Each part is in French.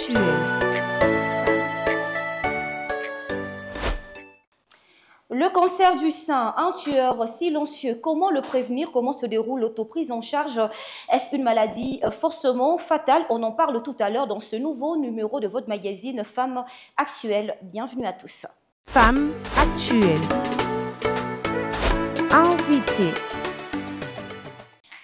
actuelle. Le cancer du sein, un tueur silencieux, comment le prévenir? Comment se déroule l'autoprise en charge? Est-ce une maladie forcément fatale? On en parle tout à l'heure dans ce nouveau numéro de votre magazine Femmes Actuelles. Bienvenue à tous. Femmes Actuelles. Invité.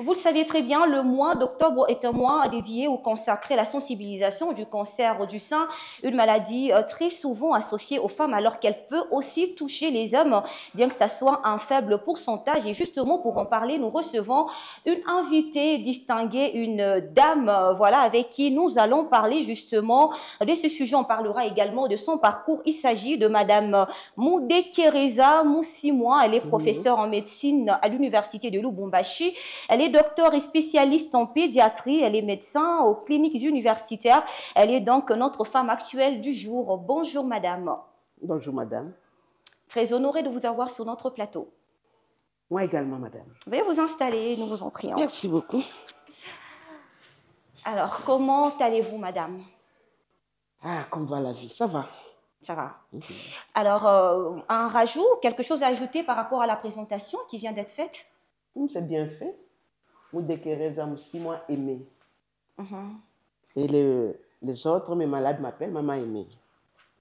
Vous le savez très bien, le mois d'octobre est un mois dédié ou consacré à la sensibilisation du cancer du sein, une maladie très souvent associée aux femmes alors qu'elle peut aussi toucher les hommes, bien que ça soit un faible pourcentage. Et justement, pour en parler, nous recevons une invitée distinguée, une dame, voilà, avec qui nous allons parler justement de ce sujet. On parlera également de son parcours. Il s'agit de Madame Moudekereza Moussimwa. Elle est professeure en médecine à l'université de Lubumbashi. Elle est docteur et spécialiste en pédiatrie, elle est médecin aux cliniques universitaires. Elle est donc notre femme actuelle du jour. Bonjour madame. Bonjour madame. Très honorée de vous avoir sur notre plateau. Moi également madame. Veuillez vous installer, nous vous en prions. Merci beaucoup. Alors, comment allez-vous madame? Ah, comme va la vie? Ça va. Ça va. Alors, un rajout, quelque chose à ajouter par rapport à la présentation qui vient d'être faite? C'est bien fait. Moudekereza Moussimwa Aimé. Mhm. Et les autres, mes malades m'appellent Maman Aimé.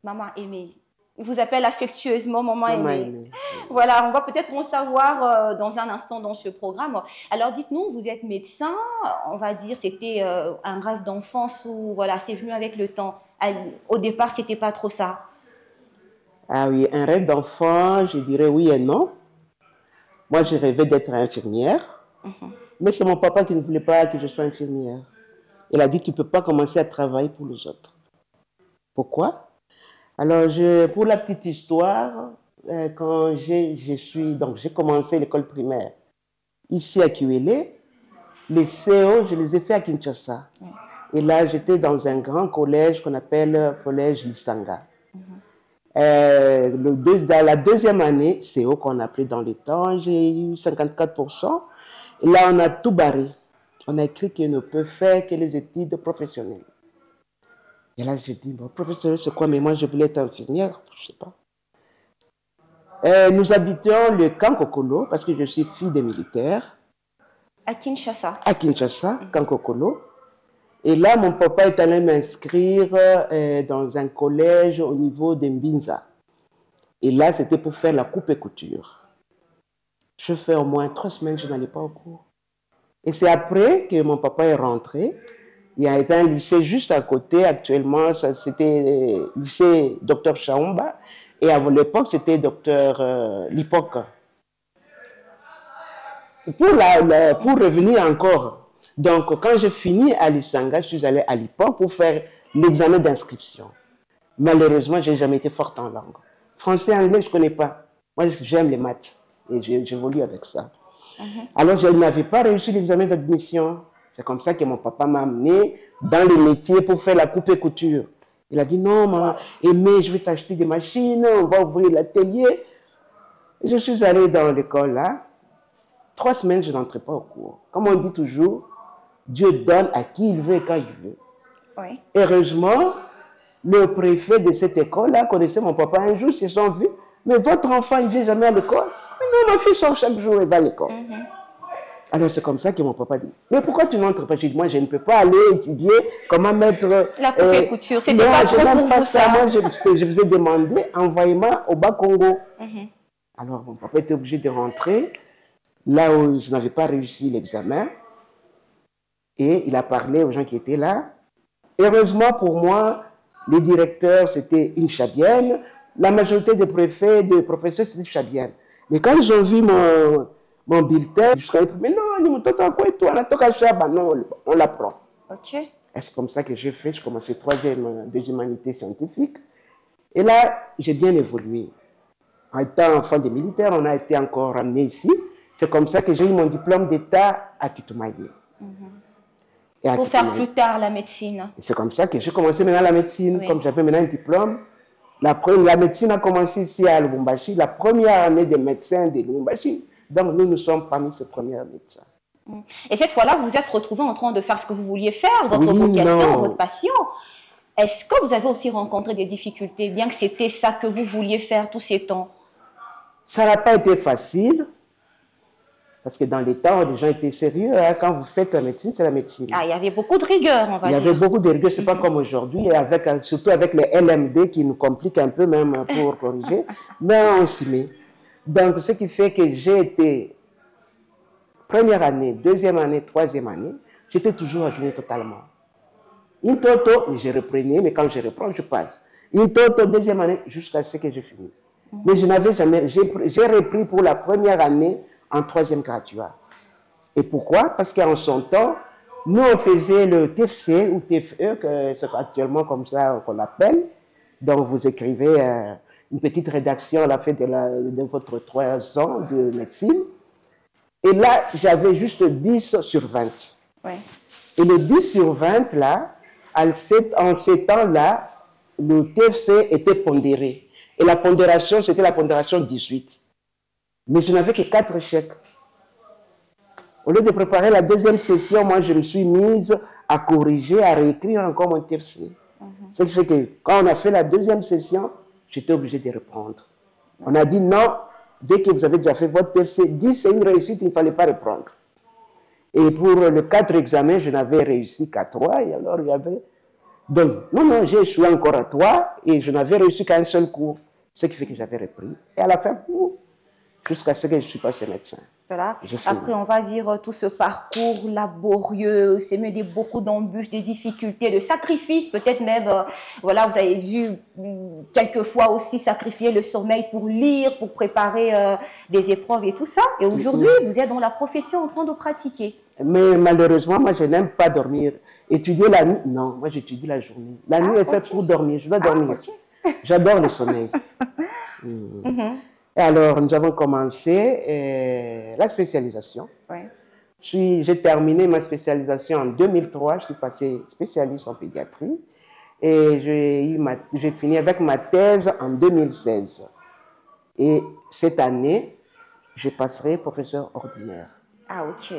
Maman Aimé. Ils vous appellent affectueusement Maman Aimé. Aimé. Voilà, on va peut-être en savoir dans un instant dans ce programme. Alors dites-nous, vous êtes médecin, on va dire c'était un rêve d'enfance ou voilà, c'est venu avec le temps. Au départ, c'était pas trop ça. Ah oui, un rêve d'enfant, je dirais oui et non. Moi, je rêvais d'être infirmière. Mais c'est mon papa qui ne voulait pas que je sois infirmière. Il a dit que tu ne peux pas commencer à travailler pour les autres. Pourquoi? Alors, pour la petite histoire, quand j'ai commencé l'école primaire ici à Kiwele, les CO, je les ai fait à Kinshasa. Et là, j'étais dans un grand collège qu'on appelle Collège Lisanga. La deuxième année, CO qu'on appelait dans les temps, j'ai eu 54%. Et là, on a tout barré. On a écrit qu'il ne peut faire que les études professionnelles. Et là, j'ai dit, bon, professionnel, c'est quoi? Mais moi, je voulais être infirmière, je ne sais pas. Nous habitions le camp Kokolo, parce que je suis fille des militaires. À Kinshasa. À Kinshasa, camp Kokolo. Et là, mon papa est allé m'inscrire dans un collège au niveau de Mbinza. Et là, c'était pour faire la coupe et couture. Je fais au moins 3 semaines, je n'allais pas au cours. Et c'est après que mon papa est rentré. Il y avait un lycée juste à côté. Actuellement, c'était le lycée Dr Chaumba. Et à l'époque, c'était Dr Lipoc. Pour revenir encore, donc quand j'ai fini à Lisanga, je suis allé à Lipoc pour faire l'examen d'inscription. Malheureusement, je n'ai jamais été forte en langue. Français, anglais, je ne connais pas. Moi, j'aime les maths. Et j'évolue avec ça. Alors, je n'avais pas réussi l'examen d'admission. C'est comme ça que mon papa m'a amené dans les métiers pour faire la coupe et couture. Il a dit, non, maman, Aimé, je vais t'acheter des machines, on va ouvrir l'atelier. Je suis allé dans l'école là. 3 semaines, je n'entrais pas au cours. Comme on dit toujours, Dieu donne à qui il veut et quand il veut. Oui. Heureusement, le préfet de cette école-là connaissait mon papa. Un jour, ils se sont vus. Mais votre enfant, il ne vient jamais à l'école? Mais non, ma fille sort chaque jour et va à l'école. Alors, c'est comme ça que mon papa dit, mais pourquoi tu n'entres pas? J'ai dit, moi, je ne peux pas aller étudier comment mettre... La coupe et couture, c'était pas trop pour vous ça. Moi, je vous ai demandé, envoyez-moi au Bas-Congo. Alors, mon papa était obligé de rentrer, là où je n'avais pas réussi l'examen. Et il a parlé aux gens qui étaient là. Heureusement pour moi, les directeurs, c'était une chabienne. La majorité des préfets, des professeurs, c'était chabienne. Mais quand ils ont vu mon bulletin, jusqu'à mais non, on l'apprend. Ok. Et c'est comme ça que j'ai fait. Je commençais 3e des humanités scientifiques. Et là, j'ai bien évolué. En étant enfant des militaires, on a été encore ramené ici. C'est comme ça que j'ai eu mon diplôme d'État à Kitumaï. Pour faire plus tard la médecine. C'est comme ça que j'ai commencé maintenant la médecine. Oui. Comme j'avais maintenant un diplôme. La médecine a commencé ici à Lubumbashi, la première année des médecins de Lubumbashi. Donc nous sommes parmi ces premiers médecins. Et cette fois-là, vous vous êtes retrouvé en train de faire ce que vous vouliez faire, votre vocation, votre passion. Est-ce que vous avez aussi rencontré des difficultés, bien que c'était ça que vous vouliez faire tous ces temps? Ça n'a pas été facile, parce que dans les temps, les gens étaient sérieux. Hein. Quand vous faites la médecine, c'est la médecine. Ah, il y avait beaucoup de rigueur, on va dire. Il y avait beaucoup de rigueur, c'est pas comme aujourd'hui, et surtout avec les LMD qui nous compliquent un peu même pour corriger, mais on s'y met. Donc, ce qui fait que j'ai été première année, deuxième année, troisième année, j'étais toujours à journée totalement. Une toto, je reprenais, mais quand je reprends, je passe. Une toto, deuxième année, jusqu'à ce que j'ai fini. Mais je n'avais jamais, j'ai repris pour la première année en troisième graduat. Et pourquoi? Parce qu'en son temps, nous on faisait le TFC ou TFE, c'est actuellement comme ça qu'on l'appelle. Donc vous écrivez une petite rédaction à la fin de votre 3 ans de médecine. Et là, j'avais juste 10 sur 20. Ouais. Et le 10 sur 20, là, en ces temps-là, le TFC était pondéré. Et la pondération, c'était la pondération 18. Mais je n'avais que 4 chèques. Au lieu de préparer la deuxième session, moi, je me suis mise à corriger, à réécrire encore mon TFC. Ce qui fait que quand on a fait la deuxième session, j'étais obligé de reprendre. On a dit non, dès que vous avez déjà fait votre TFC, 10 c'est une réussite, il ne fallait pas reprendre. Et pour le 4 examens, je n'avais réussi qu'à 3. Et alors, il y avait... Donc, non, j'ai échoué encore à 3 et je n'avais réussi qu'à un seul cours. Ce qui fait que j'avais repris. Et à la fin, jusqu'à ce que je suis passé médecin. Voilà. Après, on va dire tout ce parcours laborieux, c'est mené beaucoup d'embûches, des difficultés, de sacrifices, peut-être même, voilà, vous avez dû quelquefois aussi sacrifier le sommeil pour lire, pour préparer des épreuves et tout ça. Et aujourd'hui, vous êtes dans la profession en train de pratiquer. Mais malheureusement, moi, je n'aime pas dormir. Étudier la nuit, non, moi, j'étudie la journée. La nuit est faite pour dormir, je dois dormir. J'adore le sommeil. Et alors, nous avons commencé la spécialisation. Ouais. J'ai terminé ma spécialisation en 2003. Je suis passé spécialiste en pédiatrie. Et j'ai fini avec ma thèse en 2016. Et cette année, je passerai professeur ordinaire. Ah, ok.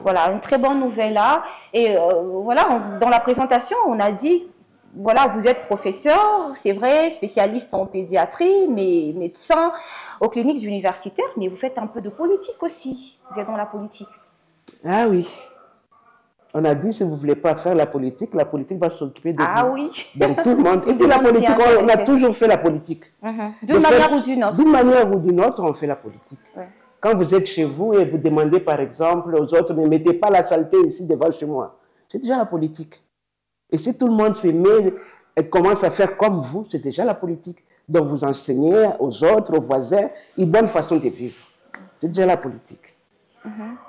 Voilà, une très bonne nouvelle là. Et voilà, dans la présentation, on a dit... Voilà, vous êtes professeur, c'est vrai, spécialiste en pédiatrie, mais médecin aux cliniques universitaires, mais vous faites un peu de politique aussi. Vous êtes dans la politique. Ah oui. On a dit, si vous ne voulez pas faire la politique va s'occuper de vous. Ah oui. Donc tout le monde. Et puis la politique, on a toujours fait la politique. D'une manière ou d'une autre. D'une manière ou d'une autre, on fait la politique. Ouais. Quand vous êtes chez vous et vous demandez par exemple aux autres, ne mettez pas la saleté ici devant chez moi. C'est déjà la politique. Et si tout le monde se met et commence à faire comme vous, c'est déjà la politique. Donc vous enseignez aux autres, aux voisins, une bonne façon de vivre. C'est déjà la politique.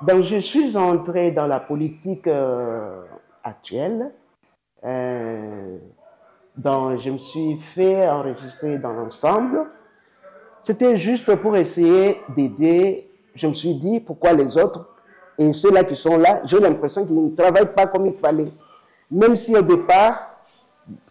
Donc je suis entré dans la politique actuelle. Donc je me suis fait enregistrer dans l'ensemble. C'était juste pour essayer d'aider. Je me suis dit, pourquoi les autres et ceux-là qui sont là, j'ai l'impression qu'ils ne travaillent pas comme il fallait. Même si au départ,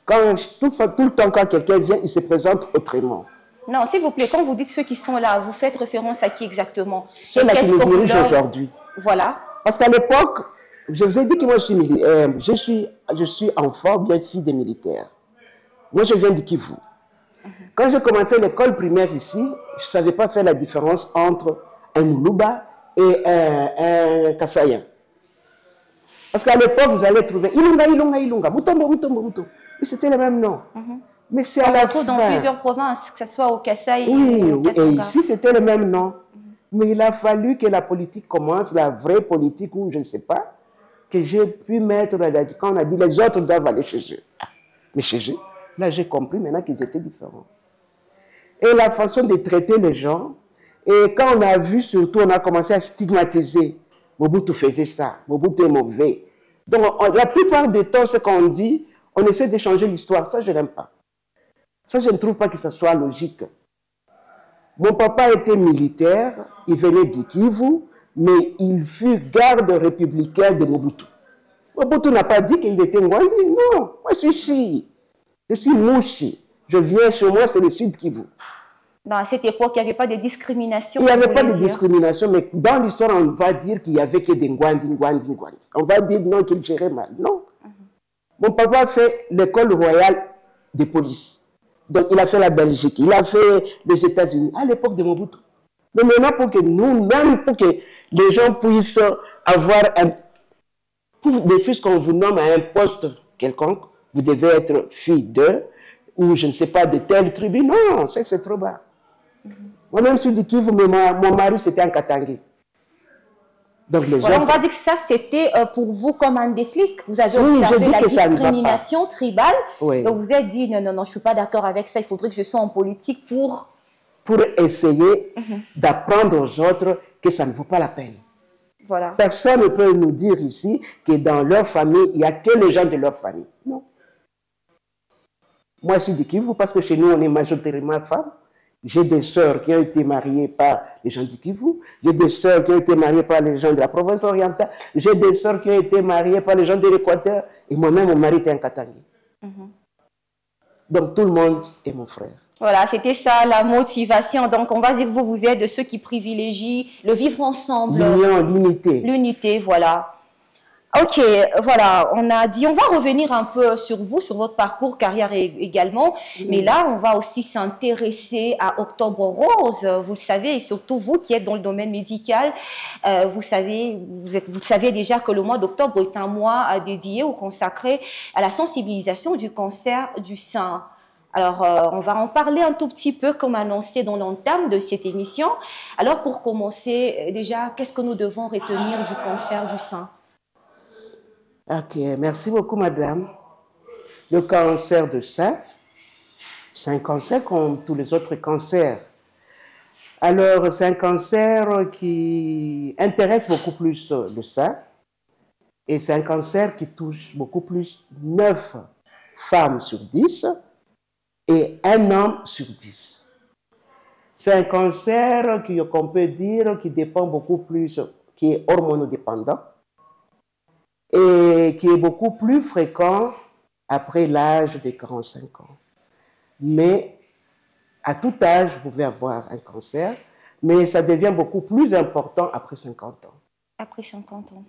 tout le temps quand quelqu'un vient, il se présente autrement. Non, s'il vous plaît, quand vous dites ceux qui sont là, vous faites référence à qui exactement? Ceux-là qui nous dirigent aujourd'hui. Voilà. Parce qu'à l'époque, je vous ai dit que moi je suis enfant, bien fille des militaires. Moi je viens du Kivu. Quand j'ai commencé l'école primaire ici, je ne savais pas faire la différence entre un Moulouba et un Kassayan. Parce qu'à l'époque, vous allez trouver Ilunga, Mutombo. Mais c'était le même nom. Mais c'est à la fin. Dans plusieurs provinces, que ce soit au Kasaï ou et ici, c'était le même nom. Mais il a fallu que la politique commence, la vraie politique, ou je ne sais pas, que j'ai pu mettre, quand on a dit les autres doivent aller chez eux. Mais chez eux, là j'ai compris maintenant qu'ils étaient différents. Et la façon de traiter les gens, et quand on a vu surtout, on a commencé à stigmatiser. Mobutu faisait ça, Mobutu est mauvais. Donc la plupart du temps, ce qu'on dit, on essaie de changer l'histoire. Ça, je n'aime pas. Ça, je ne trouve pas que ça soit logique. Mon papa était militaire, il venait du Kivu, mais il fut garde républicain de Mobutu. Mobutu n'a pas dit qu'il était Ngwandi, non, moi je suis Chi, je suis Mouchi. Je viens chez moi, c'est le Sud Kivu. Non, à cette époque, il n'y avait pas de discrimination. Il n'y avait pas de discrimination, mais dans l'histoire, on va dire qu'il n'y avait que des Ngwandi. On va dire non, qu'il gérait mal. Non. Mon papa a fait l'école royale de police. Donc, il a fait la Belgique, il a fait les États-Unis, à l'époque de Mobutu. Mais maintenant, pour que nous, même pour que les gens puissent avoir des fils qu'on vous nomme à un poste quelconque, vous devez être fille d'eux, ou je ne sais pas, de telle tribu. Non, c'est trop bas. Moi-même, je dis Kivu, mais mon mari, c'était un Katangui. Donc, voilà, on va dire que ça, c'était pour vous comme un déclic. Vous avez observé la discrimination tribale. Oui. Donc, vous vous êtes dit, non, non, non, je ne suis pas d'accord avec ça. Il faudrait que je sois en politique pour essayer d'apprendre aux autres que ça ne vaut pas la peine. Voilà. Personne ne peut nous dire ici que dans leur famille, il n'y a que les gens de leur famille. Non. Moi, je suis de Kivu parce que chez nous, on est majoritairement femmes. J'ai des sœurs qui ont été mariées par les gens du Kivu. J'ai des sœurs qui ont été mariées par les gens de la province orientale. J'ai des sœurs qui ont été mariées par les gens de l'Équateur. Et moi-même, mon mari était un Katangui. Donc, tout le monde est mon frère. Voilà, c'était ça la motivation. Donc, on va dire que vous êtes de ceux qui privilégient le vivre ensemble. L'union, l'unité. L'unité, voilà. Ok, voilà, on a dit, on va revenir un peu sur vous, sur votre parcours, carrière également. Mais là, on va aussi s'intéresser à Octobre Rose. Vous le savez, et surtout vous qui êtes dans le domaine médical, vous savez déjà que le mois d'octobre est un mois dédié ou consacré à la sensibilisation du cancer du sein. Alors, on va en parler un tout petit peu comme annoncé dans l'entame de cette émission. Alors, pour commencer, déjà, qu'est-ce que nous devons retenir du cancer du sein? Ok, merci beaucoup, madame. Le cancer du sein, c'est un cancer comme tous les autres cancers. Alors, c'est un cancer qui intéresse beaucoup plus le sein. Et c'est un cancer qui touche beaucoup plus 9 femmes sur 10 et 1 homme sur 10. C'est un cancer qu'on peut dire qui dépend beaucoup plus, qui est hormonodépendant et qui est beaucoup plus fréquent après l'âge de 45 ans. Mais à tout âge, vous pouvez avoir un cancer, mais ça devient beaucoup plus important après 50 ans. Après 50 ans.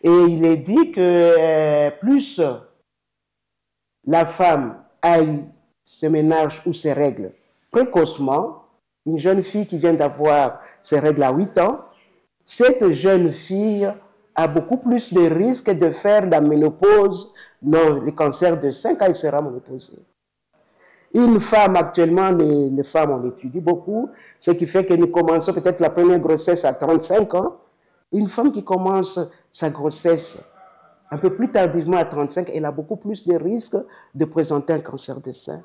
Et il est dit que plus la femme aille ses ménages ou ses règles précocement, une jeune fille qui vient d'avoir ses règles à 8 ans, cette jeune fille a beaucoup plus de risques de faire la ménopause, non, le cancer de sein quand elle sera ménopausée. Une femme, actuellement, les femmes, on étudie beaucoup, ce qui fait que nous commençons peut-être la première grossesse à 35 ans. Une femme qui commence sa grossesse un peu plus tardivement à 35, elle a beaucoup plus de risques de présenter un cancer de sein.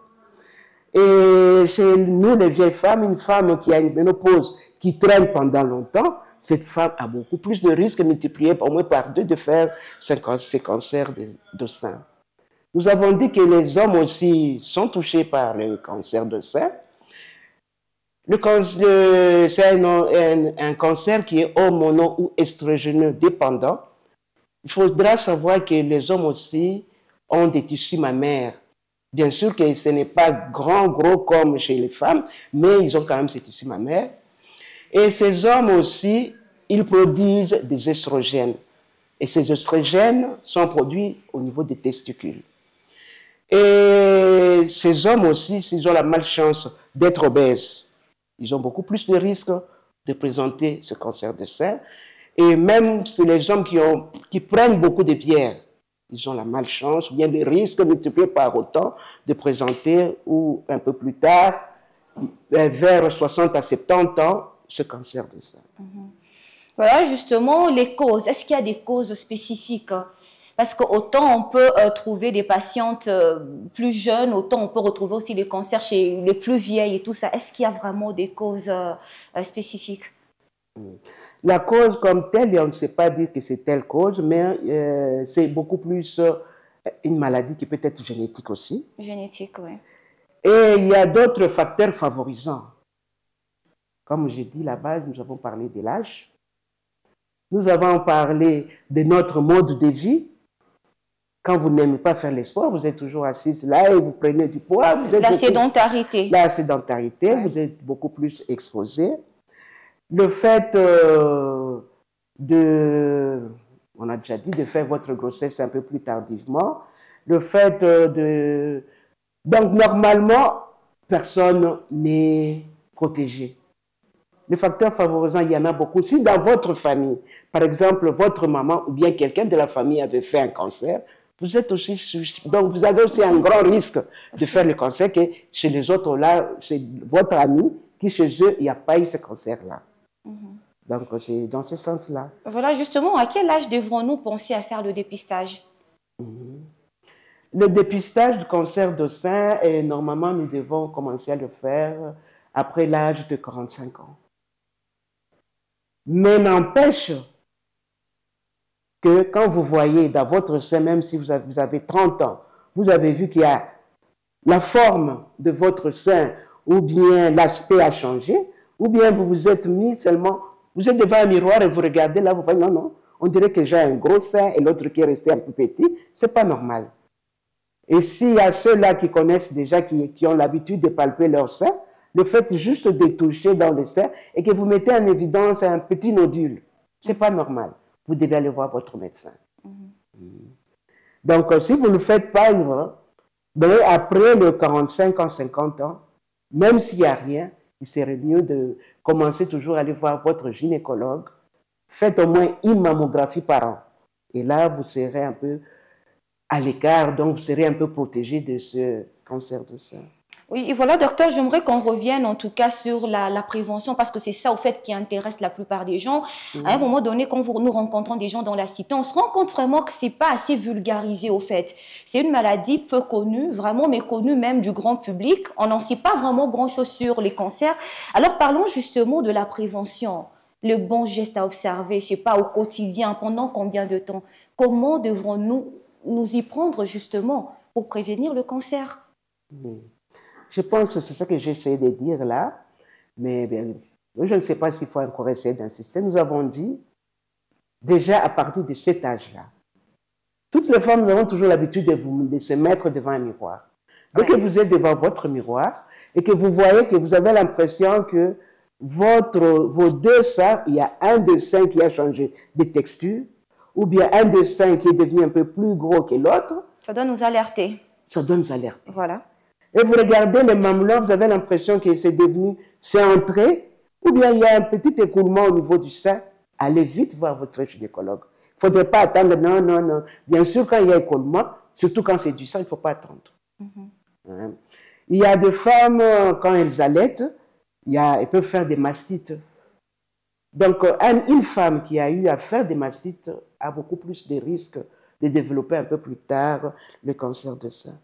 Et chez nous, les vieilles femmes, une femme qui a une ménopause qui traîne pendant longtemps, cette femme a beaucoup plus de risques multipliés au moins par 2 de faire ces cancers de sein. Nous avons dit que les hommes aussi sont touchés par le cancer de sein. C'est un cancer qui est hormonal ou estrogéneux dépendant. Il faudra savoir que les hommes aussi ont des tissus mammaires. Bien sûr que ce n'est pas gros comme chez les femmes, mais ils ont quand même ces tissus mammaires. Et ces hommes aussi, ils produisent des estrogènes. Et ces estrogènes sont produits au niveau des testicules. Et ces hommes aussi, s'ils ont la malchance d'être obèses, ils ont beaucoup plus de risques de présenter ce cancer de sein. Et même si les hommes qui prennent beaucoup de bière, ils ont la malchance, ou bien les risques multipliés par autant de présenter, ou un peu plus tard, vers 60 à 70 ans, ce cancer de sein. Voilà, justement, les causes. Est-ce qu'il y a des causes spécifiques? Parce qu'autant on peut trouver des patientes plus jeunes, autant on peut retrouver aussi les cancers chez les plus vieilles et tout ça. Est-ce qu'il y a vraiment des causes spécifiques? La cause comme telle, on ne sait pas dire que c'est telle cause, mais c'est beaucoup plus une maladie qui peut être génétique aussi. Génétique, oui. Et il y a d'autres facteurs favorisants. Comme j'ai dit là-bas, nous avons parlé de l'âge. Nous avons parlé de notre mode de vie. Quand vous n'aimez pas faire les sports, vous êtes toujours assise là et vous prenez du poids. La sédentarité. La sédentarité, ouais. Vous êtes beaucoup plus exposé. Le fait on a déjà dit, de faire votre grossesse un peu plus tardivement, le fait de... Donc, normalement, personne n'est protégé. Les facteurs favorisants, il y en a beaucoup. Si dans votre famille, par exemple, votre maman ou bien quelqu'un de la famille avait fait un cancer, vous êtes aussi susceptible. Donc, vous avez aussi un grand risque de faire le cancer que chez les autres, là, chez votre ami, qui chez eux, il n'y a pas eu ce cancer-là. Donc, c'est dans ce sens-là. Voilà, justement, à quel âge devrons-nous penser à faire le dépistage? Le dépistage du cancer du sein, normalement, nous devons commencer à le faire après l'âge de 45 ans. Mais n'empêche que quand vous voyez dans votre sein, même si vous avez 30 ans, vous avez vu qu'il y a la forme de votre sein ou bien l'aspect a changé, ou bien vous vous êtes mis seulement, vous êtes devant un miroir et vous regardez là, vous voyez, non, non, on dirait que j'ai un gros sein et l'autre qui est resté un peu petit, c'est pas normal. Et s'il y a ceux-là qui connaissent déjà, qui ont l'habitude de palper leur sein, le fait juste de toucher dans le sein et que vous mettez en évidence un petit nodule, c'est pas normal. Vous devez aller voir votre médecin. Donc, si vous ne le faites pas, ben, après le 45 ans, 50 ans, même s'il n'y a rien, il serait mieux de commencer toujours à aller voir votre gynécologue. Faites au moins une mammographie par an. Et là, vous serez un peu à l'écart, donc vous serez un peu protégé de ce cancer du sein. Oui, et voilà, docteur, j'aimerais qu'on revienne en tout cas sur la prévention, parce que c'est ça, au fait, qui intéresse la plupart des gens. À un moment donné, quand nous rencontrons des gens dans la cité, on se rend compte vraiment que c'est pas assez vulgarisé, au fait. C'est une maladie peu connue, vraiment méconnue même du grand public. On n'en sait pas vraiment grand-chose sur les cancers. Alors, parlons justement de la prévention. Le bon geste à observer, je sais pas, au quotidien, pendant combien de temps? Comment devrons-nous nous y prendre justement pour prévenir le cancer? Je pense que c'est ça que j'ai essayé de dire là, mais bien, je ne sais pas s'il faut encore essayer d'insister. Nous avons dit, déjà à partir de cet âge-là, toutes les femmes, nous avons toujours l'habitude de se mettre devant un miroir. Dès que vous êtes devant votre miroir et que vous voyez que vous avez l'impression que vos deux seins, il y a un des seins qui a changé de texture, ou bien un des seins qui est devenu un peu plus gros que l'autre. Ça doit nous alerter. Ça doit nous alerter. Voilà. Et vous regardez les mamelons, vous avez l'impression que c'est devenu, c'est entré, ou bien il y a un petit écoulement au niveau du sein. Allez vite voir votre gynécologue. Il ne faudrait pas attendre, non, non, non. Bien sûr, quand il y a écoulement, surtout quand c'est du sang, il ne faut pas attendre. Il y a des femmes, quand elles allaitent, elles peuvent faire des mastites. Donc, une femme qui a eu à faire des mastites a beaucoup plus de risques de développer un peu plus tard le cancer du sein.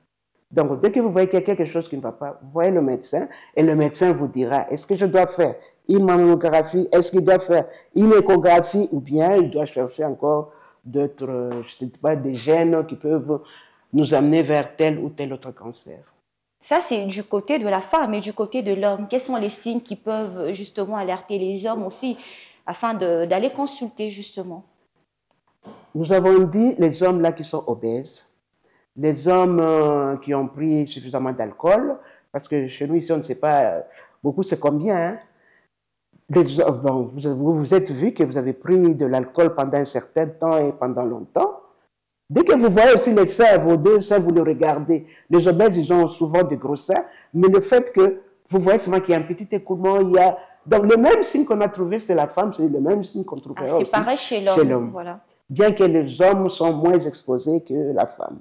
Donc, dès que vous voyez qu'il y a quelque chose qui ne va pas, vous voyez le médecin et le médecin vous dira, est-ce que je dois faire une mammographie, est-ce qu'il doit faire une échographie ou bien il doit chercher encore d'autres, je ne sais pas, des gènes qui peuvent nous amener vers tel ou tel autre cancer. Ça, c'est du côté de la femme et du côté de l'homme. Quels sont les signes qui peuvent justement alerter les hommes aussi afin d'aller consulter justement? Nous avons dit les hommes là qui sont obèses, les hommes qui ont pris suffisamment d'alcool, parce que chez nous ici on ne sait pas, beaucoup c'est combien. Hein? Bon, vous êtes vu que vous avez pris de l'alcool pendant un certain temps et pendant longtemps. Dès que vous voyez aussi les seins, vos deux seins, vous les regardez. Les obèses, ils ont souvent des gros seins, mais le fait que vous voyez seulement qu'il y a un petit écoulement, il y a... Donc le même signe qu'on a trouvé chez la femme, c'est le même signe qu'on trouvera aussi c'est pareil chez l'homme. Voilà. Bien que les hommes sont moins exposés que la femme.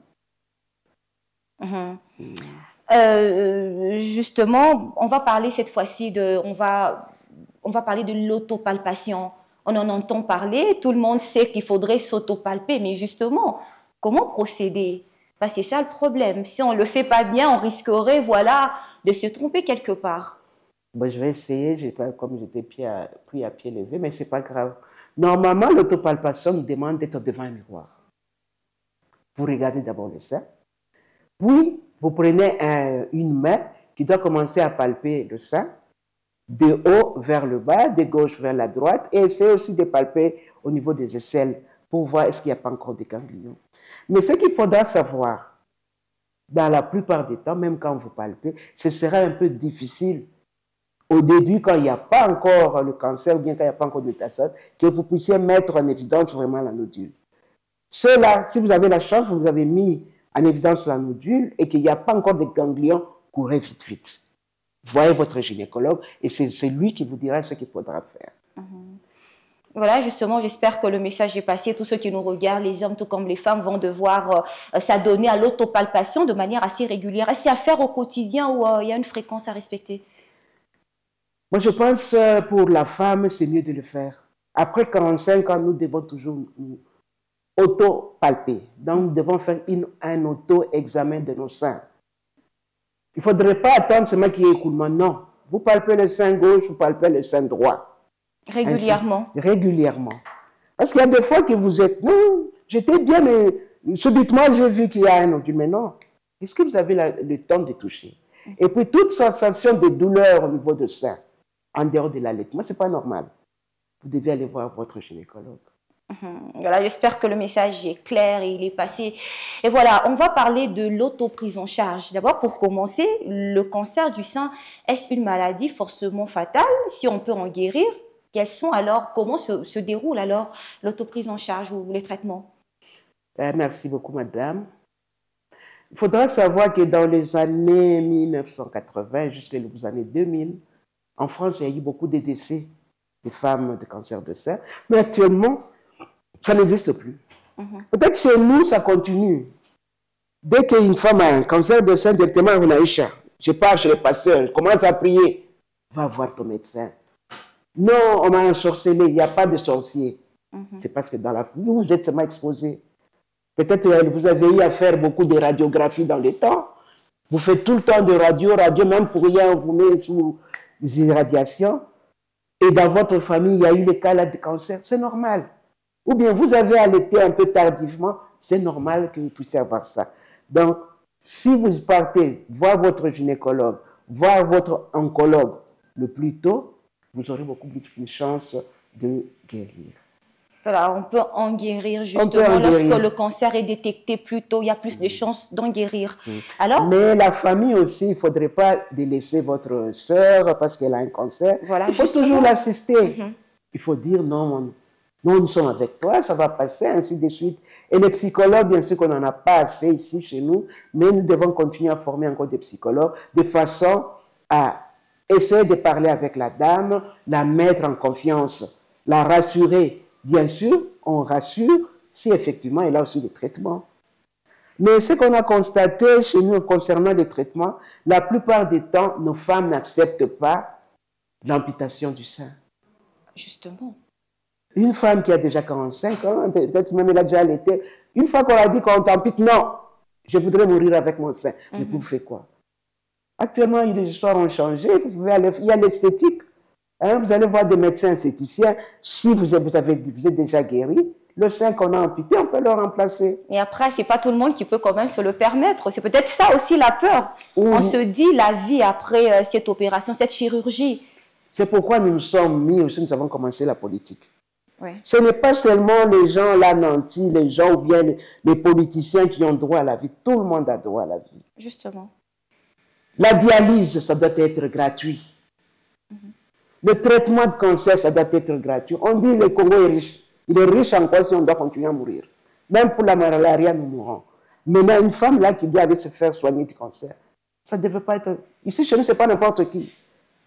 Justement, on va parler cette fois-ci on va parler de l'autopalpation. On en entend parler, tout le monde sait qu'il faudrait s'autopalper, mais justement, comment procéder? C'est ça le problème. Si on ne le fait pas bien, on risquerait, voilà, de se tromper quelque part. Bon, je vais essayer, comme j'étais pris à pied levé, mais ce n'est pas grave. Normalement, l'autopalpation nous demande d'être devant un miroir. Vous regardez d'abord le sein, puis vous prenez une main qui doit commencer à palper le sein, de haut vers le bas, de gauche vers la droite, et essayez aussi de palper au niveau des aisselles pour voir est-ce qu'il n'y a pas encore des ganglions. Mais ce qu'il faudra savoir, dans la plupart des temps, même quand vous palpez, ce sera un peu difficile au début, quand il n'y a pas encore le cancer, ou bien quand il n'y a pas encore de métastase, que vous puissiez mettre en évidence vraiment la nodule. Ceux-là, si vous avez la chance, vous avez mis en évidence la nodule et qu'il n'y a pas encore de ganglions, courez vite, vite. Voyez votre gynécologue et c'est lui qui vous dira ce qu'il faudra faire. Voilà, justement, j'espère que le message est passé. Tous ceux qui nous regardent, les hommes tout comme les femmes, vont devoir s'adonner à l'autopalpation de manière assez régulière. Est-ce à faire au quotidien ou il y a une fréquence à respecter? Moi, je pense pour la femme, c'est mieux de le faire. Après 45 ans, nous devons toujours nous auto-palper. Donc, nous devons faire un auto-examen de nos seins. Il ne faudrait pas attendre seulement qu'il y ait écoulement. Non. Vous palpez le sein gauche, vous palpez le sein droit. Régulièrement. Ainsi, régulièrement. Parce qu'il y a des fois que vous êtes, non, j'étais bien, mais subitement j'ai vu qu'il y a un nodule. Mais non, est-ce que vous avez le temps de toucher? Et puis toute sensation de douleur au niveau de sein, en dehors de l'allaitement, ce n'est pas normal. Vous devez aller voir votre gynécologue. Voilà, j'espère que le message est clair et il est passé. Et voilà, on va parler de l'autoprise en charge. D'abord, pour commencer, le cancer du sein, est-ce une maladie forcément fatale? Si on peut en guérir, quels sont alors, comment se déroule alors l'autoprise en charge ou les traitements? Merci beaucoup, madame. Il faudra savoir que dans les années 1980 jusqu'aux années 2000, en France, il y a eu beaucoup de décès de femmes de cancer de sein. Mais actuellement, ça n'existe plus. Peut-être chez nous, ça continue. Dès qu'une femme a un cancer de sein, directement, on a Aïcha. Je pars chez le pasteur, je commence à prier. Va voir ton médecin. Non, on m'a ensorcelé, il n'y a pas de sorcier. C'est parce que dans la vie, vous êtes seulement exposé. Peut-être que vous avez eu à faire beaucoup de radiographies dans le temps. Vous faites tout le temps de radio, même pour rien, on vous met sous des irradiations. Et dans votre famille, il y a eu le cas là de cancer, c'est normal. Ou bien vous avez allaité un peu tardivement, c'est normal que vous puissiez avoir ça. Donc, si vous partez voir votre gynécologue, voir votre oncologue le plus tôt, vous aurez beaucoup plus de chances de guérir. Voilà, on peut en guérir justement lorsque le cancer est détecté plus tôt, il y a plus de chances d'en guérir. Alors, mais la famille aussi, il ne faudrait pas délaisser votre sœur parce qu'elle a un cancer. Voilà, il faut toujours l'assister. Il faut dire non, nous sommes avec toi, ça va passer, ainsi de suite. Et les psychologues, bien sûr qu'on n'en a pas assez ici chez nous, mais nous devons continuer à former encore des psychologues de façon à essayer de parler avec la dame, la mettre en confiance, la rassurer. Bien sûr, on rassure si effectivement elle a aussi des traitements. Mais ce qu'on a constaté chez nous concernant les traitements, la plupart des temps, nos femmes n'acceptent pas l'amputation du sein. Justement. Une femme qui a déjà 45 ans, peut-être même elle a déjà allaité, une fois qu'on a dit qu'on t'ampute, non, je voudrais mourir avec mon sein. Mais vous faites quoi? Actuellement, les histoires ont changé, vous pouvez aller, il y a l'esthétique. Hein, vous allez voir des médecins esthéticiens, si vous êtes déjà guéri, le sein qu'on a amputé, on peut le remplacer. Et après, ce n'est pas tout le monde qui peut quand même se le permettre. C'est peut-être ça aussi la peur. On se dit la vie après cette opération, cette chirurgie. C'est pourquoi nous nous sommes mis aussi, nous avons commencé la politique. Oui. Ce n'est pas seulement les gens là nantis, les gens ou bien les politiciens qui ont droit à la vie. Tout le monde a droit à la vie. Justement. La dialyse, ça doit être gratuit. Le traitement de cancer, ça doit être gratuit. On dit que le Congo est riche. Il est riche encore si on doit continuer à mourir. Même pour la malaria, nous mourrons. Maintenant, une femme là qui doit aller se faire soigner du cancer, ça ne devait pas être... Ici, chez nous, ce n'est pas n'importe qui.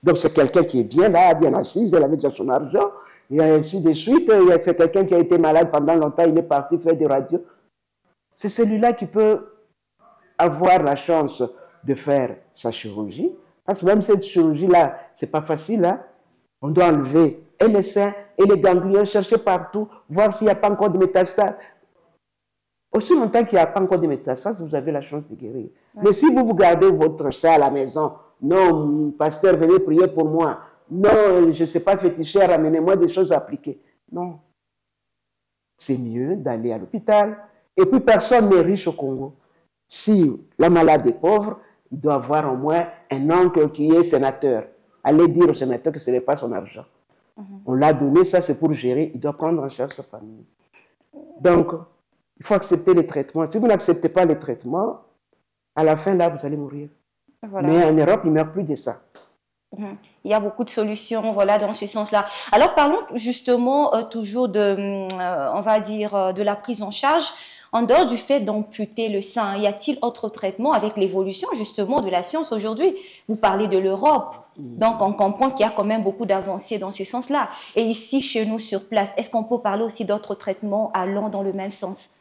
Donc, c'est quelqu'un qui est bien là, bien assise, elle avait déjà son argent, et ainsi de suite. C'est quelqu'un qui a été malade pendant longtemps, il est parti faire des radios. C'est celui-là qui peut avoir la chance de faire sa chirurgie. Parce que même cette chirurgie-là, ce n'est pas facile. Hein? On doit enlever et les seins et les ganglions, chercher partout, voir s'il n'y a pas encore de métastases. Aussi longtemps qu'il n'y a pas encore de métastases, vous avez la chance de guérir. Ouais. Mais si vous gardez votre sein à la maison, non, pasteur, venez prier pour moi. Non, je ne sais pas féticher, ramenez-moi des choses appliquées. Non. C'est mieux d'aller à l'hôpital. Et puis, personne n'est riche au Congo. Si la malade est pauvre, il doit avoir au moins un oncle qui est sénateur. Allez dire au sénateur que ce n'est pas son argent. On l'a donné, ça c'est pour gérer, il doit prendre en charge sa famille. Donc, il faut accepter les traitements. Si vous n'acceptez pas les traitements, à la fin, là, vous allez mourir. Voilà. Mais en Europe, il ne meurt plus de ça. Il y a beaucoup de solutions, voilà, dans ce sens-là. Alors, parlons justement toujours de, on va dire, de la prise en charge. En dehors du fait d'amputer le sein, y a-t-il autre traitement avec l'évolution justement de la science aujourd'hui? Vous parlez de l'Europe, donc on comprend qu'il y a quand même beaucoup d'avancées dans ce sens-là. Et ici, chez nous, sur place, est-ce qu'on peut parler aussi d'autres traitements allant dans le même sens?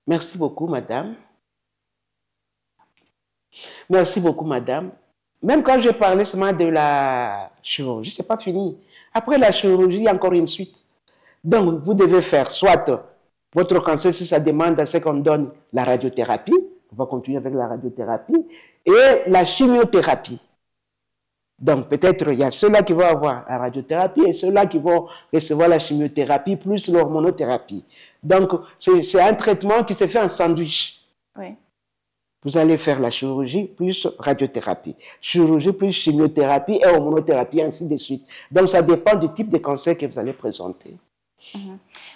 Merci beaucoup, madame. Merci beaucoup, madame. Même quand je parlais seulement de la chirurgie, ce n'est pas fini. Après la chirurgie, il y a encore une suite. Donc, vous devez faire soit votre cancer, si ça demande, c'est qu'on donne la radiothérapie. On va continuer avec la radiothérapie. Et la chimiothérapie. Donc, peut-être il y a ceux-là qui vont avoir la radiothérapie et ceux-là qui vont recevoir la chimiothérapie plus l'hormonothérapie. Donc, c'est un traitement qui se fait en sandwich. Oui. Vous allez faire la chirurgie plus radiothérapie. Chirurgie plus chimiothérapie et hormonothérapie, ainsi de suite. Donc, ça dépend du type de cancer que vous allez présenter.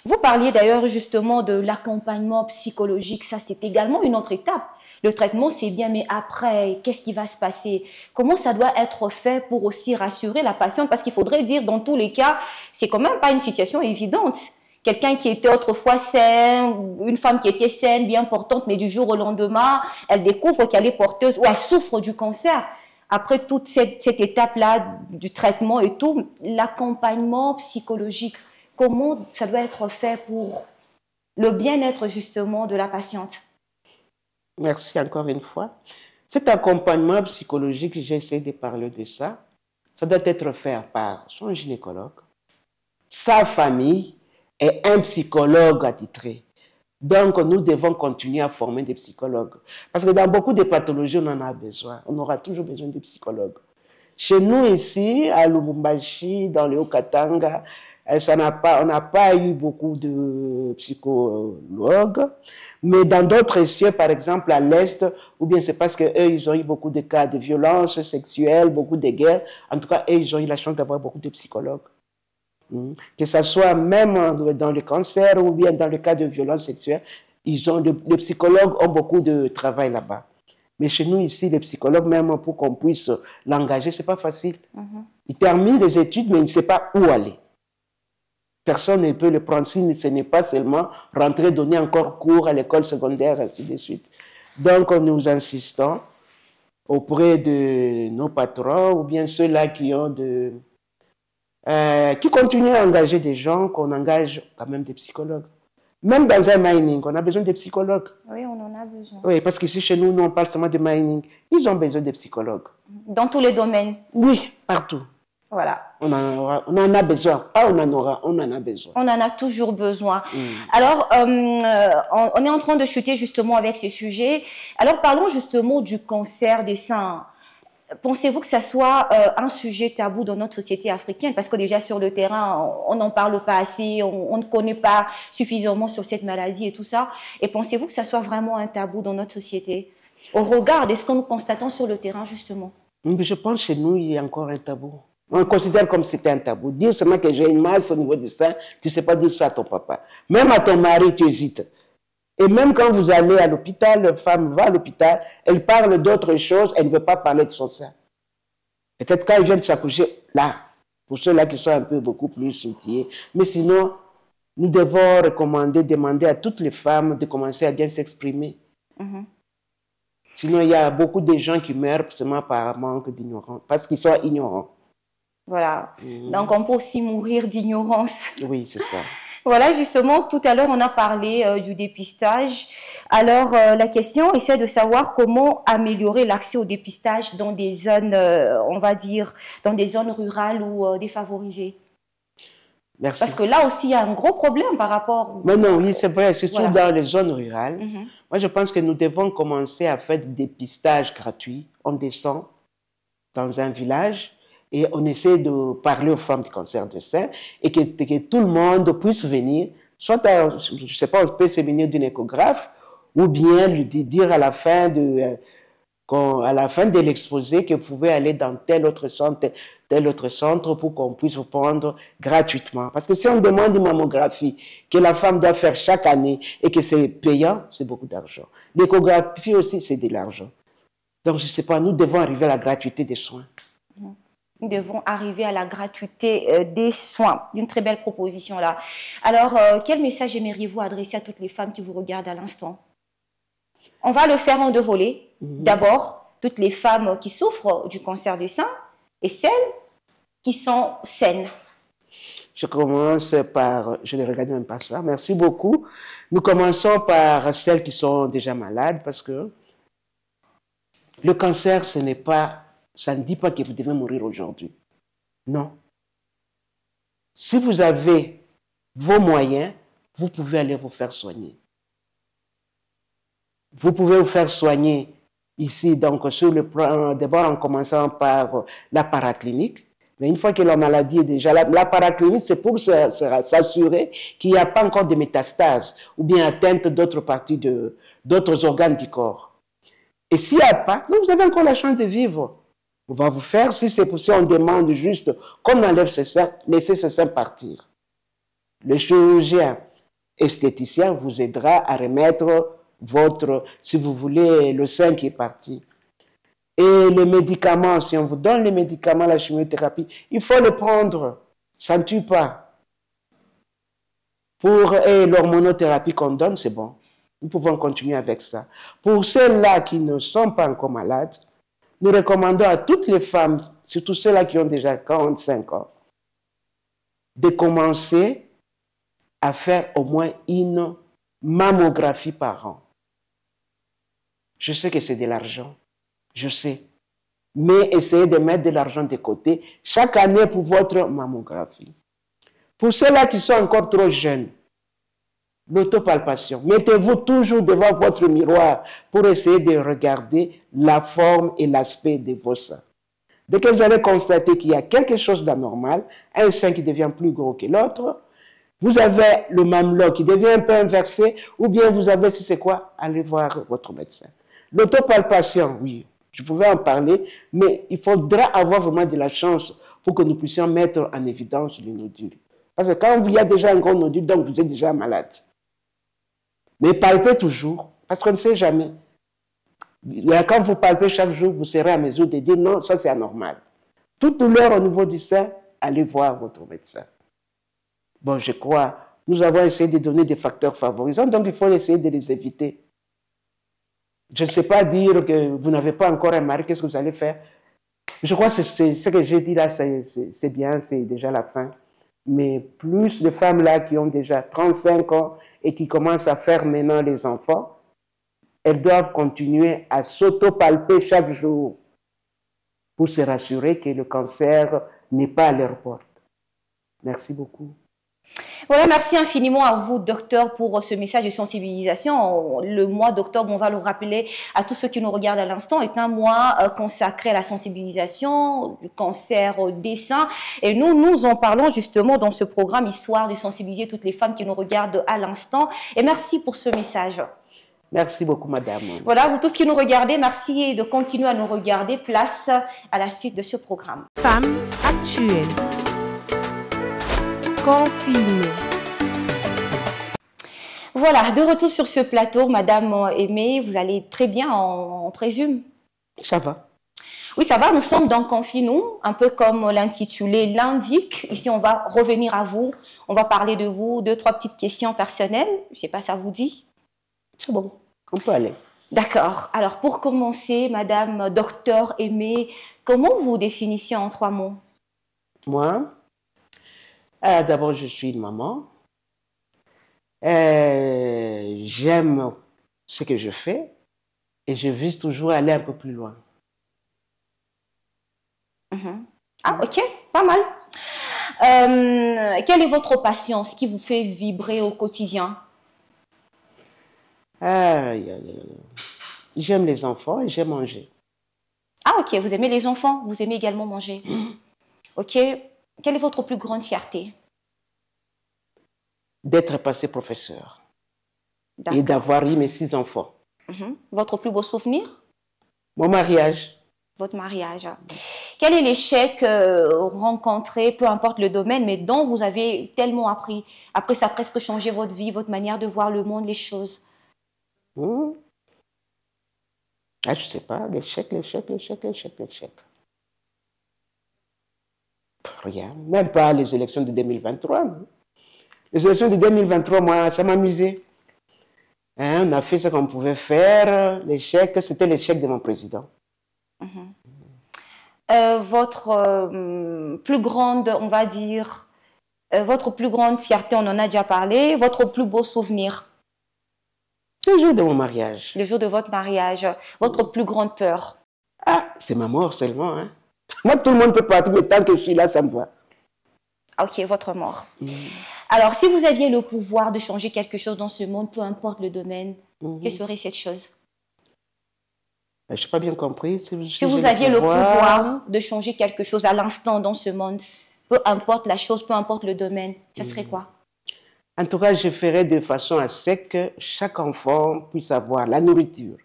Vous parliez d'ailleurs justement de l'accompagnement psychologique. Ça, c'est également une autre étape. Le traitement, c'est bien, mais après, qu'est-ce qui va se passer? Comment ça doit être fait pour aussi rassurer la patiente? Parce qu'il faudrait dire, dans tous les cas, c'est quand même pas une situation évidente. Quelqu'un qui était autrefois sain, une femme qui était saine, bien portante, mais du jour au lendemain, elle découvre qu'elle est porteuse ou elle souffre du cancer. Après toute cette étape-là du traitement et tout, l'accompagnement psychologique, comment ça doit être fait pour le bien-être justement de la patiente? Merci encore une fois. Cet accompagnement psychologique, j'ai essayé de parler de ça, ça doit être fait par son gynécologue, sa famille, et un psychologue attitré. Donc, nous devons continuer à former des psychologues. Parce que dans beaucoup de pathologies, on en a besoin. On aura toujours besoin de psychologues. Chez nous, ici, à Lubumbashi, dans le Haut-Katanga, on n'a pas eu beaucoup de psychologues. Mais dans d'autres cieux, par exemple à l'Est, ou bien c'est parce qu'eux, ils ont eu beaucoup de cas de violence sexuelle, beaucoup de guerres. En tout cas, eux, ils ont eu la chance d'avoir beaucoup de psychologues. Que ce soit même dans le cancer ou bien dans le cas de violence sexuelle, les psychologues ont beaucoup de travail là-bas. Mais chez nous ici, les psychologues, même pour qu'on puisse l'engager, ce n'est pas facile. Il termine les études, mais il ne sait pas où aller. Personne ne peut le prendre si ce n'est pas seulement rentrer, donner encore cours à l'école secondaire, ainsi de suite. Donc, nous insistons auprès de nos patrons ou bien ceux-là qui ont qui continuent à engager des gens, qu'on engage quand même des psychologues. Même dans un mining, on a besoin de psychologues. Oui, on en a besoin. Oui, parce qu'ici, chez nous, on parle seulement de mining. Ils ont besoin de psychologues. Dans tous les domaines? Oui, partout. Voilà. On en a besoin. Pas on en aura, on en a besoin. On en a toujours besoin. Alors, on est en train de chuter justement avec ce sujet. Alors, parlons justement du cancer des seins. Pensez-vous que ça soit un sujet tabou dans notre société africaine? Parce que déjà sur le terrain, on n'en parle pas assez, on ne connaît pas suffisamment sur cette maladie et tout ça. Et pensez-vous que ça soit vraiment un tabou dans notre société? Au regard de ce que nous constatons sur le terrain justement. Je pense que chez nous, il y a encore un tabou. On considère comme si c'était un tabou. Dire seulement que j'ai une masse au niveau du sein, tu ne sais pas dire ça à ton papa. Même à ton mari, tu hésites. Et même quand vous allez à l'hôpital, la femme va à l'hôpital, elle parle d'autres choses, elle ne veut pas parler de son sein. Peut-être quand elle vient de s'accoucher, là, pour ceux-là qui sont un peu beaucoup plus soutiennés. Mais sinon, nous devons demander à toutes les femmes de commencer à bien s'exprimer. Sinon, il y a beaucoup de gens qui meurent seulement par manque d'ignorance, parce qu'ils sont ignorants. Voilà. Donc, on peut aussi mourir d'ignorance. Oui, c'est ça. Voilà, justement, tout à l'heure, on a parlé du dépistage. Alors, la question essaie de savoir comment améliorer l'accès au dépistage dans des zones, on va dire, dans des zones rurales ou défavorisées. Merci. Parce que là aussi, il y a un gros problème par rapport... Mais non, oui, c'est vrai, surtout Voilà. dans les zones rurales. Moi, je pense que nous devons commencer à faire des dépistages gratuits. On descend dans un village et on essaie de parler aux femmes du cancer du sein et que tout le monde puisse venir, soit, je ne sais pas, on peut se venir d'une échographe ou bien lui dire à la fin de l'exposé que vous pouvez aller dans tel autre centre pour qu'on puisse vous prendre gratuitement. Parce que si on demande une mammographie que la femme doit faire chaque année et que c'est payant, c'est beaucoup d'argent. L'échographie aussi, c'est de l'argent. Donc, je ne sais pas, nous devons arriver à la gratuité des soins. Nous devons arriver à la gratuité des soins. Une très belle proposition là. Alors, quel message aimeriez-vous adresser à toutes les femmes qui vous regardent à l'instant? On va le faire en deux volets. D'abord, toutes les femmes qui souffrent du cancer du sein et celles qui sont saines. Je commence par, je ne regarde même pas ça, merci beaucoup. Nous commençons par celles qui sont déjà malades parce que le cancer, ce n'est pas, ça ne dit pas que vous devez mourir aujourd'hui. Non. Si vous avez vos moyens, vous pouvez aller vous faire soigner. Vous pouvez vous faire soigner ici, donc sur le plan, d'abord en commençant par la paraclinique. Mais une fois que la maladie est déjà là, la paraclinique, c'est pour s'assurer qu'il n'y a pas encore de métastases ou bien atteinte d'autres parties, d'autres organes du corps. Et s'il n'y a pas, vous avez encore la chance de vivre. On va vous faire, si c'est possible, on demande juste qu'on enlève ses seins, laissez ses seins partir. Le chirurgien esthéticien vous aidera à remettre votre, si vous voulez, le sein qui est parti. Et les médicaments, si on vous donne les médicaments, la chimiothérapie, il faut le prendre. Ça ne tue pas. Pour l'hormonothérapie qu'on donne, c'est bon. Nous pouvons continuer avec ça. Pour ceux-là qui ne sont pas encore malades, nous recommandons à toutes les femmes, surtout ceux-là qui ont déjà 45 ans, de commencer à faire au moins une mammographie par an. Je sais que c'est de l'argent. Je sais. Mais essayez de mettre de l'argent de côté chaque année pour votre mammographie. Pour ceux-là qui sont encore trop jeunes, l'autopalpation. Mettez-vous toujours devant votre miroir pour essayer de regarder la forme et l'aspect de vos seins. Dès que vous allez constater qu'il y a quelque chose d'anormal, un sein qui devient plus gros que l'autre, vous avez le mamelon qui devient un peu inversé, ou bien vous avez, si c'est quoi, allez voir votre médecin. L'autopalpation, oui, je pouvais en parler, mais il faudra avoir vraiment de la chance pour que nous puissions mettre en évidence le nodule. Parce que quand il y a déjà un gros nodule, donc vous êtes déjà malade. Mais palpez toujours, parce qu'on ne sait jamais. Quand vous palpez chaque jour, vous serez à mesure de dire non, ça c'est anormal. Toute douleur au niveau du sein, allez voir votre médecin. Bon, je crois, nous avons essayé de donner des facteurs favorisants, donc il faut essayer de les éviter. Je ne sais pas dire que vous n'avez pas encore un mari, qu'est-ce que vous allez faire? Je crois que ce que j'ai dit là, c'est bien, c'est déjà la fin. Mais plus de femmes là qui ont déjà 35 ans et qui commencent à faire maintenant les enfants, elles doivent continuer à s'auto-palper chaque jour pour se rassurer que le cancer n'est pas à leur porte. Merci beaucoup. Voilà, merci infiniment à vous, docteur, pour ce message de sensibilisation. Le mois d'octobre, on va le rappeler à tous ceux qui nous regardent à l'instant, est un mois consacré à la sensibilisation du cancer des seins. Et nous en parlons justement dans ce programme, histoire de sensibiliser toutes les femmes qui nous regardent à l'instant. Et merci pour ce message. Merci beaucoup, madame. Voilà, vous tous qui nous regardez, merci de continuer à nous regarder. Place à la suite de ce programme. Femmes actuelles. Confinées. Voilà, de retour sur ce plateau, Madame Aimée, vous allez très bien, on présume? Ça va. Oui, ça va, nous sommes dans Confinou, un peu comme l'intitulé l'indique. Ici, on va revenir à vous, on va parler de vous, deux, trois petites questions personnelles. Je ne sais pas, ça vous dit? C'est bon, on peut aller. D'accord. Alors, pour commencer, Madame Docteur Aimée, comment vous vous définissez en 3 mots? Moi, d'abord, je suis une maman. J'aime ce que je fais et je vise toujours à aller un peu plus loin. Ah, ok, pas mal. Quelle est votre passion, ce qui vous fait vibrer au quotidien? J'aime les enfants et j'aime manger. Ah, ok, vous aimez les enfants, vous aimez également manger. Ok, quelle est votre plus grande fierté? D'être passé professeur et d'avoir eu mes 6 enfants. Votre plus beau souvenir? Mon mariage. Votre mariage. Quel est l'échec rencontré, peu importe le domaine, mais dont vous avez tellement appris? Après, ça a presque changé votre vie, votre manière de voir le monde, les choses. Je ne sais pas, l'échec. Rien, même pas les élections de 2023. Non. Les élections de 2023, moi, ça m'amusait. Hein, on a fait ce qu'on pouvait faire. L'échec, c'était l'échec de mon président. Votre plus grande, on va dire, votre plus grande fierté, on en a déjà parlé, votre plus beau souvenir? Le jour de mon mariage. Le jour de votre mariage, votre plus grande peur? Ah, c'est ma mort seulement. Hein. Moi, tout le monde peut partir, mais tant que je suis là, ça me va. Ok, votre mort. Alors, si vous aviez le pouvoir de changer quelque chose dans ce monde, peu importe le domaine, quelle serait cette chose? Je n'ai pas bien compris. Si vous aviez le pouvoir de changer quelque chose à l'instant dans ce monde, peu importe la chose, peu importe le domaine, ça serait quoi? En tout cas, je ferais de façon à ce que chaque enfant puisse avoir la nourriture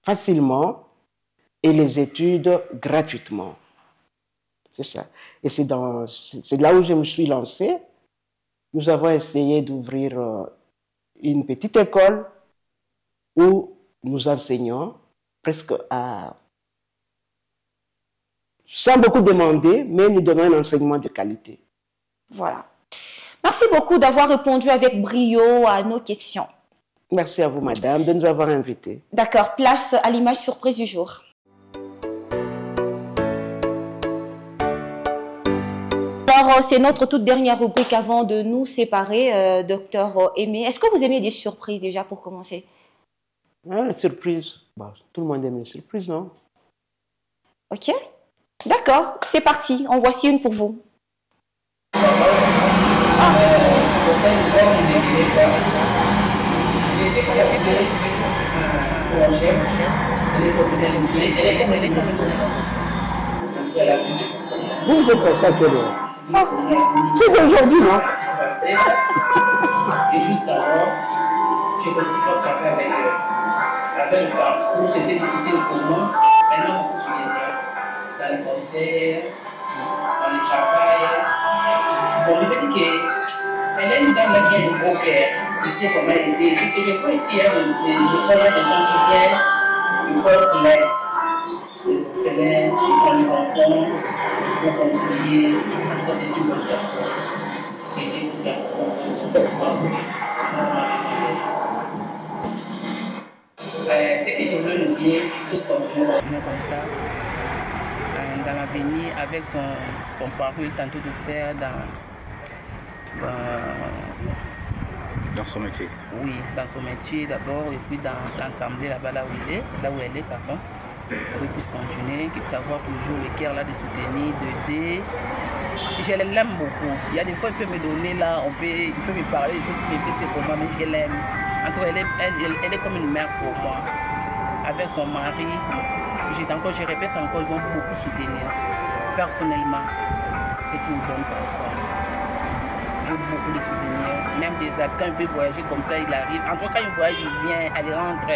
facilement et les études gratuitement. C'est ça. Et c'est là où je me suis lancé. Nous avons essayé d'ouvrir une petite école où nous enseignons presque sans beaucoup demander, mais nous donnons un enseignement de qualité. Voilà. Merci beaucoup d'avoir répondu avec brio à nos questions. Merci à vous, madame, de nous avoir invités. D'accord. Place à l'image surprise du jour. Alors, c'est notre toute dernière rubrique avant de nous séparer, docteur Aimé. Est-ce que vous aimez des surprises déjà pour commencer? Ah, surprise. Bon, tout le monde aime les surprises, non? Ok. D'accord, c'est parti. En voici une pour vous. Vous êtes passé à quelle heure? C'est d'aujourd'hui, non? Et juste avant, j'ai continué à parler avec le parcours. C'était difficile pour moi. Maintenant, on se souvient dans les concerts, dans le travail. Bon, je me dis qu'elle est une dame qui a un gros cœur. Je sais comment elle était. Parce que je vois ici, il y a des gens qui viennent, ils portent l'aide. Les orphelins, les enfants, pour contribuer. En tout cas, c'est une bonne personne. Et tout ce que je veux le dire, juste continuer comme ça. Dans l'avenir, avec son parcours, il tente de faire dans son métier. Oui, dans son métier d'abord, et puis dans l'assemblée là-bas, là où elle est, pardon. Pour qu'il puisse continuer, qu'il puisse avoir toujours le cœur là de soutenir, d'aider. Je l'aime beaucoup. Il y a des fois, il peut me donner là, il peut me parler des choses qui me font pour moi, mais je l'aime. En tout cas, elle est comme une mère pour moi. Avec son mari, je répète encore, ils vont beaucoup soutenir. Personnellement, c'est une bonne personne. J'ai beaucoup de souvenirs, même des amis. Quand il peut voyager comme ça, il arrive. En tout cas, quand il voyage, il vient, elle rentre.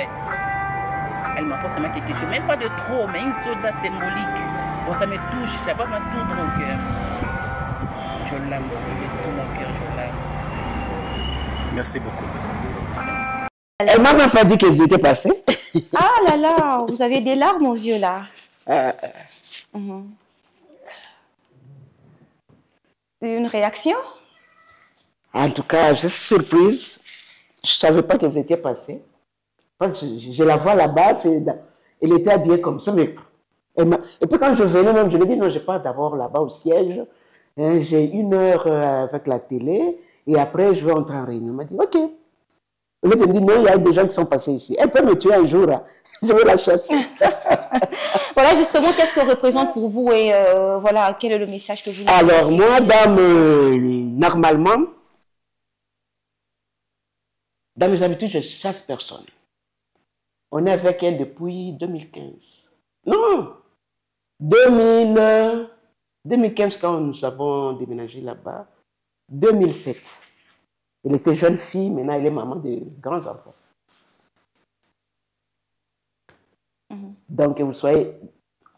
Elle m'apporte seulement quelque chose, même pas de trop, mais une chose symbolique. Bon, ça me touche, ça va me toucher au cœur. Je l'aime, de tout mon cœur, je l'aime. Merci beaucoup. Elle m'a même pas dit que vous étiez passé. Ah là là, vous avez des larmes aux yeux là. Une réaction? En tout cas, je suis surprise. Je ne savais pas que vous étiez passé. Je la vois là-bas, elle était habillée comme ça. Mais et puis quand je venais même, je lui ai dit non, je pars d'abord là-bas au siège. J'ai 1 heure avec la télé et après je vais entrer en réunion. Elle m'a dit ok. Elle me dit non, il y a des gens qui sont passés ici. Elle peut me tuer un jour. Hein. Je vais la chasser. Voilà justement, qu'est-ce que représente pour vous et voilà, quel est le message que vous... Alors moi, normalement, dans mes habitudes, je ne chasse personne. On est avec elle depuis 2015. Non, 2015 quand nous avons déménagé là-bas. 2007. Elle était jeune fille, maintenant elle est maman de grands enfants. Donc que vous soyez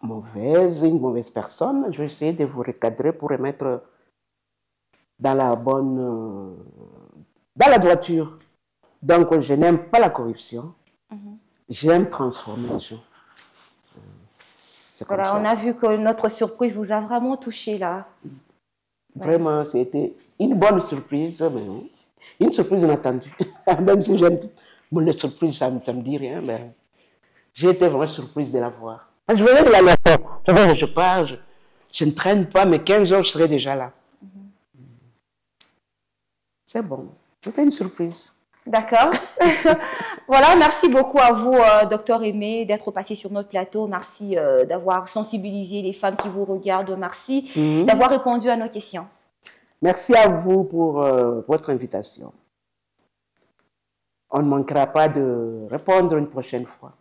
une mauvaise personne, je vais essayer de vous recadrer pour remettre dans la bonne... dans la droiture. Donc je n'aime pas la corruption. J'aime transformer les gens. Voilà, on a vu que notre surprise vous a vraiment touché là. Vraiment, c'était une bonne surprise, mais une surprise inattendue. Même si j'aime les surprises, ça me dit rien, mais j'ai été vraiment surprise de la voir. Je venais de l'aéroport. Je pars, je ne traîne pas, mais 15 heures, je serai déjà là. C'est bon. C'était une surprise. D'accord. Voilà, merci beaucoup à vous, docteur Aimé, d'être passé sur notre plateau. Merci d'avoir sensibilisé les femmes qui vous regardent. Merci d'avoir répondu à nos questions. Merci à vous pour votre invitation. On ne manquera pas de répondre une prochaine fois.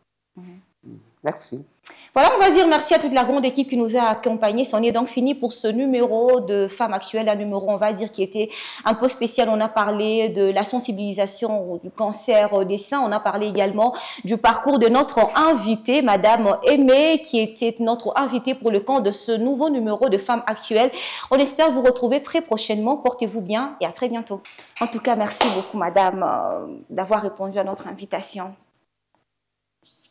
Merci. Voilà, on va dire merci à toute la grande équipe qui nous a accompagnés. C'en est donc fini pour ce numéro de Femmes Actuelles, un numéro, on va dire, qui était un peu spécial. On a parlé de la sensibilisation du cancer des seins. On a parlé également du parcours de notre invitée, Madame Aimé, qui était notre invitée pour le compte de ce nouveau numéro de Femmes Actuelles. On espère vous retrouver très prochainement. Portez-vous bien et à très bientôt. En tout cas, merci beaucoup, Madame, d'avoir répondu à notre invitation.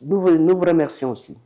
Nous vous remercions aussi.